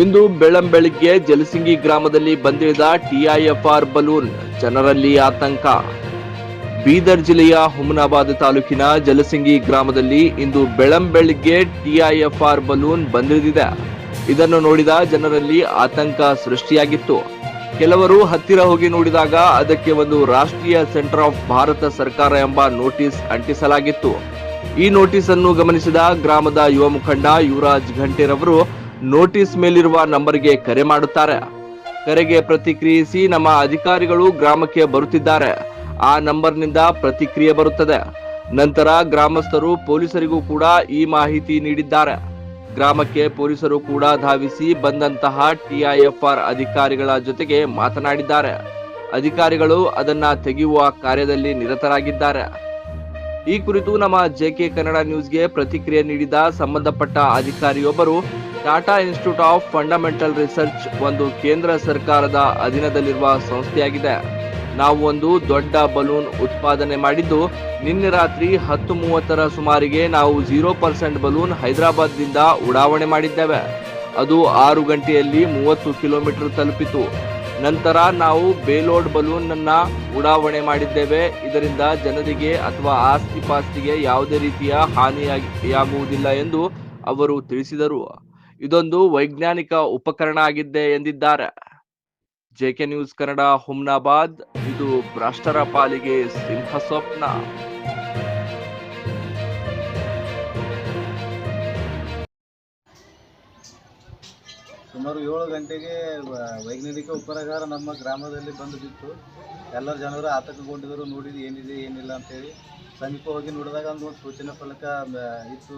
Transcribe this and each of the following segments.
ಇಂದು ಬೆಳ್ಳಂಬೆಳಿಗ್ಗೆ ಜಲಸಿಂಗಿ ಗ್ರಾಮದಲ್ಲಿ ಬಂದಿಳಿದ TIFR balloon, ಜನರಲ್ಲಿ ಆತಂಕ. ಬೀದರ್ ಜಿಲ್ಲೆಯ ಹುಮನಾಬಾದ್ ತಾಲೂಕಿನ ಜಲಸಿಂಗಿ ಗ್ರಾಮದಲ್ಲಿ ಇಂದು ಬೆಳ್ಳಂಬೆಳಿಗ್ಗೆ ಟಿಐಎಫ್ಆರ್ ಬಲೂನ್ ಬಂದಿಳಿದಿದೆ. ಇದನ್ನು ನೋಡಿದ ಜನರಲ್ಲಿ ಆತಂಕ ಸೃಷ್ಟಿಯಾಗಿತ್ತು. ಕೆಲವರು ಹತ್ತಿರ ಹೋಗಿ ನೋಡಿದಾಗ ಅದಕ್ಕೆ ಒಂದು ರಾಷ್ಟ್ರೀಯ ಸೆಂಟರ್ ಆಫ್ ಭಾರತ ಸರ್ಕಾರ ಎಂಬ ನೋಟಿಸ್ ಅಂಟಿಸಲಾಗಿತ್ತು. ಈ ನೋಟಿಸ್ ಅನ್ನು ಗಮನಿಸಿದ ಗ್ರಾಮದ ಯುವ ಮುಖಂಡ ಯುವರಾಜ್ ಘಂಟೆರವರು ನೋಟಿಸ್ ಮೇಲಿರುವ ನಂಬರ್ಗೆ ಕರೆ ಮಾಡುತ್ತಾರೆ. ಕರೆಗೆ ಪ್ರತಿಕ್ರಿಯಿಸಿ ನಮ್ಮ ಅಧಿಕಾರಿಗಳು ಗ್ರಾಮಕ್ಕೆ ಬರುತ್ತಿದ್ದಾರೆ, ಆ ನಂಬರ್ನಿಂದ ಪ್ರತಿಕ್ರಿಯೆ ಬರುತ್ತದೆ. ನಂತರ ಗ್ರಾಮಸ್ಥರು ಪೊಲೀಸರಿಗೂ ಕೂಡ ಈ ಮಾಹಿತಿ ನೀಡಿದ್ದಾರೆ. ಗ್ರಾಮಕ್ಕೆ ಪೊಲೀಸರು ಕೂಡ ಧಾವಿಸಿ ಬಂದಂತಹ ಟಿಐಎಫ್ಆರ್ ಅಧಿಕಾರಿಗಳ ಜೊತೆಗೆ ಮಾತನಾಡಿದ್ದಾರೆ. ಅಧಿಕಾರಿಗಳು ಅದನ್ನ ತೆಗೆಯುವ ಕಾರ್ಯದಲ್ಲಿ ನಿರತರಾಗಿದ್ದಾರೆ. ಈ ಕುರಿತು ನಮ್ಮ ಜೆಕೆ ಕನ್ನಡ ನ್ಯೂಸ್ಗೆ ಪ್ರತಿಕ್ರಿಯೆ ನೀಡಿದ ಸಂಬಂಧಪಟ್ಟ ಅಧಿಕಾರಿಯೊಬ್ಬರು, Tata institute of fundamental research ಒಂದು ಕೇಂದ್ರ ಸರ್ಕಾರದ ಅಧೀನದಲ್ಲಿರುವ ಸಂಸ್ಥೆಯಾಗಿದೆ. ನಾವು ಒಂದು ದೊಡ್ಡ ಬಲೂನ್ ಉತ್ಪಾದನೆ ಮಾಡಿದ್ದು, ನಿನ್ನೆ ರಾತ್ರಿ 10:30ರ ಸುಮಾರಿಗೆ ನಾವು 0% ಬಲೂನ್ ಹೈದರಾಬಾದ್ನಿಂದ ಉಡಾವಣೆ ಮಾಡಿದ್ದೇವೆ. ಅದು 6 ಗಂಟೆಯಲ್ಲಿ 30 ಕಿಲೋಮೀಟರ್ ತಲುಪಿತು. ನಂತರ ನಾವು ಬೇಲೋಡ್ ಬಲೂನ್ ಅನ್ನ ಉಡಾವಣೆ ಮಾಡಿದ್ದೇವೆ. ಇದರಿಂದ ಜನರಿಗೆ ಅಥವಾ ಆಸ್ತಿ ಪಾಸ್ತಿಗೆ ಯಾವುದೇ ರೀತಿಯ ಹಾನಿಯಾಗುವುದಿಲ್ಲ ಎಂದು ಅವರು ತಿಳಿಸಿದರು. ಇದೊಂದು ವೈಜ್ಞಾನಿಕ ಉಪಕರಣ ಆಗಿದೆ ಎಂದಿದ್ದಾರೆ. JK news Kannada, Humnabad. ಇದು ಭ್ರಷ್ಟರ ಪಾಲಿಗೆ ಸಿಂಹ ಸ್ವಪ್ನ. ಸುಮಾರು 7 ಗಂಟೆಗೆ ವೈಜ್ಞಾನಿಕ ಉಪಕರಣ ನಮ್ಮ ಗ್ರಾಮದಲ್ಲಿ ಬಂದು ಬಿತ್ತು. ಎಲ್ಲರ ಜನರು ಆತಂಕಗೊಂಡಿದ್ದರು. ನೋಡಿದ್ದು ಏನಿದೆ ಏನಿಲ್ಲ ಅಂತೇಳಿ ಸಮೀಪ ಹೋಗಿ ನೋಡಿದಾಗ ಒಂದು ಸೂಚನೆ ಫಲಕ ಇತ್ತು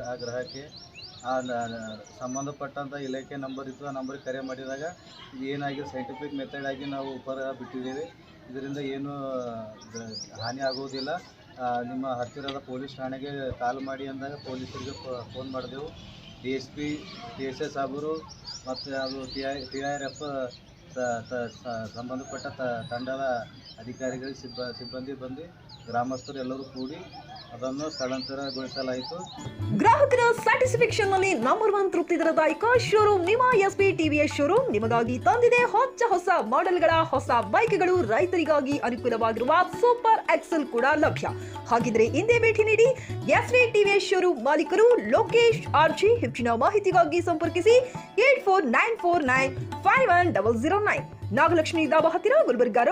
ಆ ಗ್ರಹಕ್ಕೆ. ಸಂಬಂಧಪಟ್ಟಂಥ ಇಲಾಖೆ ನಂಬರ್ ಇತ್ತು. ಆ ನಂಬರಿಗೆ ಕರೆ ಮಾಡಿದಾಗ ಇದು ಏನಾಗಿದೆ, ಸೈಂಟಿಫಿಕ್ ಮೆಥಡ್ ಆಗಿ ನಾವು ಉಪಗ್ರಹ ಬಿಟ್ಟಿದ್ದೇವೆ, ಇದರಿಂದ ಏನು ಹಾನಿ ಆಗುವುದಿಲ್ಲ, ನಿಮ್ಮ ಹತ್ತಿರದ ಪೊಲೀಸ್ ಠಾಣೆಗೆ ಕಾಲ್ ಮಾಡಿ ಅಂದಾಗ ಪೊಲೀಸರಿಗೆ ಫೋನ್ ಮಾಡಿದೆವು. DSP TSS ಸಾಬರು ಮತ್ತು ಅದು TIRF ಸಂಬಂಧಪಟ್ಟ ತಂಡದ ಅಧಿಕಾರಿಗಳು ಸಿಬ್ಬಂದಿ ಬಂದು ಗ್ರಾಮಸ್ಥರು ಎಲ್ಲರೂ ಕೂಡಿ ಅದನ್ನು ಸ್ಥಳಾಂತರಗೊಳಿಸಲಾಯಿತು. ಗ್ರಾಹಕರ ಸ್ಯಾಟಿಸ್ಫ್ಯಾಕ್ಷನ್ ನಲ್ಲಿ ನಂಬರ್ 1 ತೃಪ್ತಿದಾಯಕ ಶೋರೂಮ್ ನಿಮ್ಮ SP TVS ಶೋರೂಮ್ ನಿಮಗಾಗಿ ತಂದಿದೆ ಹೊಸ ಮಾಡೆಲ್ಗಳ ಹೊಸ ಬೈಕ್ಗಳು. ರೈತರಿಗಾಗಿ ಅನುಕೂಲವಾಗಿರುವ ಸೂಪರ್ ಎಕ್ಸೆಲ್ ಕೂಡ ಲಭ್ಯ. ಹಾಗಿದ್ರೆ ಹಿಂದೆ ಭೇಟಿ ನೀಡಿ SP TVS ಶೋರೂಮ್ ಮಾಲೀಕರು ಲೋಕೇಶ್ RG. ಹೆಚ್ಚಿನ ಮಾಹಿತಿಗಾಗಿ ಸಂಪರ್ಕಿಸಿ 8494951009, ನಾಗಲಕ್ಷ್ಮಿ ದಾಬಾ ಹತ್ತಿರ, Gulbarga.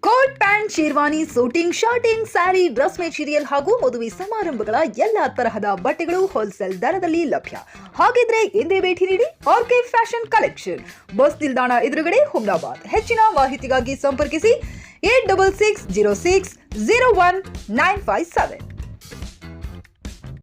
Coat pant, sherwani, suiting, shirting, sari, dress material ಹಾಗೂ ಮದುವೆ ಸಮಾರಂಭಗಳ ಎಲ್ಲಾ ತರಹದ ಬಟ್ಟೆಗಳು ಹೋಲ್ಸೇಲ್ ದರದಲ್ಲಿ ಲಭ್ಯ. ಹಾಗಿದ್ರೆ ಹಿಂದೆ ಭೇಟಿ ನೀಡಿ RK ಫ್ಯಾಷನ್ ಕಲೆಕ್ಷನ್, ಬಸ್ ನಿಲ್ದಾಣ ಎದುರುಗಡೆ, ಹುಮ್ನಾಬಾದ್. ಹೆಚ್ಚಿನ ಮಾಹಿತಿಗಾಗಿ ಸಂಪರ್ಕಿಸಿ 8660601957.